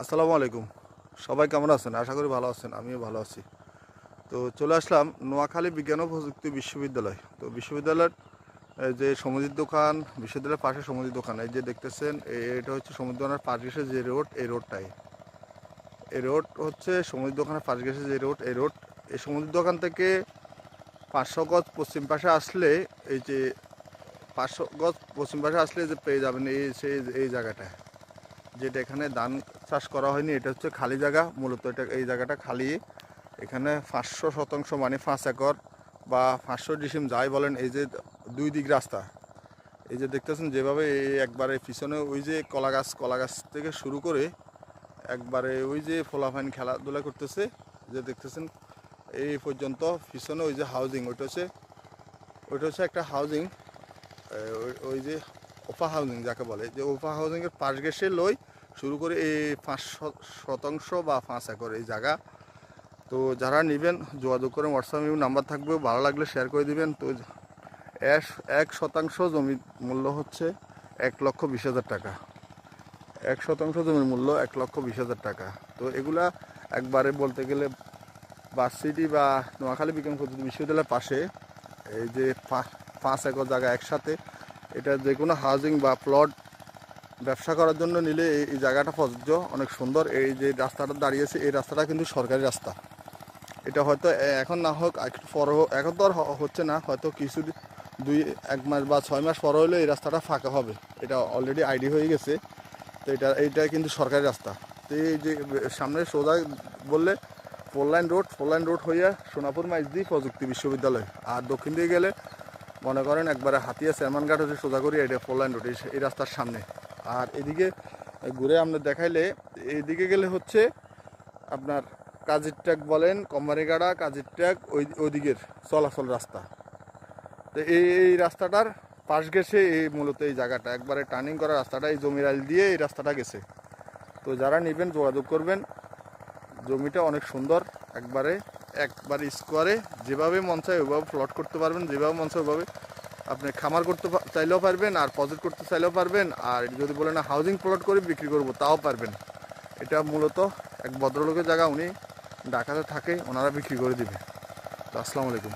আসসালামু আলাইকুম। সবাই কেমন আছেন? আশা করি ভালো আছেন, আমিও ভালো আছি। তো চলে আসলাম নোয়াখালী বিজ্ঞান ও প্রযুক্তি বিশ্ববিদ্যালয়। তো বিশ্ববিদ্যালয়ের যে সমুদ্রের দোকান, বিশ্ববিদ্যালয়ের পাশে সমুদ্রের দোকান, এই যে দেখতেছেন এটা হচ্ছে সমুদ্র দোকানের পাশ ঘেঁষে যে রোড, এই রোডটাই। এই রোড হচ্ছে সমুদ্র দোকানের পাশ ঘেঁষে যে রোড, এই রোড। এই সমুদ্র দোকান থেকে 500 গজ পশ্চিম পাশে আসলে, এই যে 500 গজ পশ্চিম পাশে আসলে যে পেয়ে যাবেন এই জায়গাটা, যেটা এখানে ধান চাষ করা হয়নি। এটা হচ্ছে খালি জায়গা, মূলত এটা এই জায়গাটা খালি। এখানে 500% মানে 5 একর বা 500 ডিসিম যাই বলেন। এই যে দুই দিক রাস্তা, এই যে দেখতেছেন যেভাবে এই একবারে পিছনে ওই যে কলা গাছ থেকে শুরু করে একবারে ওই যে ফোলাফাইন খেলাধুলা করতেছে, যে দেখতেছেন এই পর্যন্ত। পিছনে ওই যে হাউজিং, ওইটা হচ্ছে একটা হাউজিং। ওই যে ওপা হাউজিং যাকে বলে, যে ওপা হাউজিংয়ের পাশ ঘেঁষে লই শুরু করে এই 5% বা 5 একর এই জায়গা। তো যারা নেবেন যোগাযোগ করে, হোয়াটসঅ্যাপ নাম্বার থাকবে, ভালো লাগলে শেয়ার করে দিবেন। তো 1% জমির মূল্য হচ্ছে 1,20,000 টাকা। 1% জমির মূল্য 1,20,000 টাকা। তো এগুলা একবারে বলতে গেলে ভার্সিটি বা নোয়াখালী বিজ্ঞান প্রযুক্তি বিশ্ববিদ্যালয়ের পাশে, এই যে 5 একর জায়গা একসাথে, এটা যে কোনো হাউজিং বা প্লট ব্যবসা করার জন্য নিলে এই জায়গাটা প্রযোজ্য, অনেক সুন্দর। এই যে রাস্তাটা দাঁড়িয়েছে, এই রাস্তাটা কিন্তু সরকারি রাস্তা। এটা হয়তো এখন না হোক, একটু পরে এখন তো আর হচ্ছে না, হয়তো কিছু 1 মাস বা 6 মাস পরে হলে এই রাস্তাটা ফাঁকা হবে। এটা অলরেডি আইডি হয়ে গেছে। তো এইটা কিন্তু সরকারি রাস্তা। তো এই যে সামনে সোজা বললে ফোর লাইন রোড হইয়া সোনাপুর মাইজদি প্রযুক্তি বিশ্ববিদ্যালয়। আর দক্ষিণ দিকে গেলে মনে করেন একবারে হাতিয়া চেয়ারম্যানঘাট হচ্ছে সোজা করি, এটা 4 লাইন রোড এই রাস্তার সামনে। আর এদিকে ঘুরে আমরা দেখাইলে, এইদিকে গেলে হচ্ছে আপনার কাজের ট্র্যাক বলেন, কোম্পানিগাড়া কাজের ট্র্যাক, ওইদিকের চলাচল রাস্তা। তো এই রাস্তাটার পাশ গেছে এই মূলত এই জায়গাটা, একবারে টার্নিং করা রাস্তাটা এই জমির আইল দিয়ে এই রাস্তাটা গেছে। তো যারা নেবেন যোগাযোগ করবেন। জমিটা অনেক সুন্দর, একবারে স্কোয়ারে, যেভাবে মন চায় ওইভাবে প্লট করতে পারবেন, যেভাবে মন চায় ওইভাবে আপনি খামার করতে চাইলেও পারবেন, আর প্রজেক্ট করতে চাইলেও পারবেন, আর যদি বলেন না হাউজিং প্লট করে বিক্রি করবো তাও পারবেন। এটা মূলত এক ভদ্রলোকের জায়গা, উনি ঢাকাতে থাকে, ওনারা বিক্রি করে দিবে। তো আসসালামু আলাইকুম।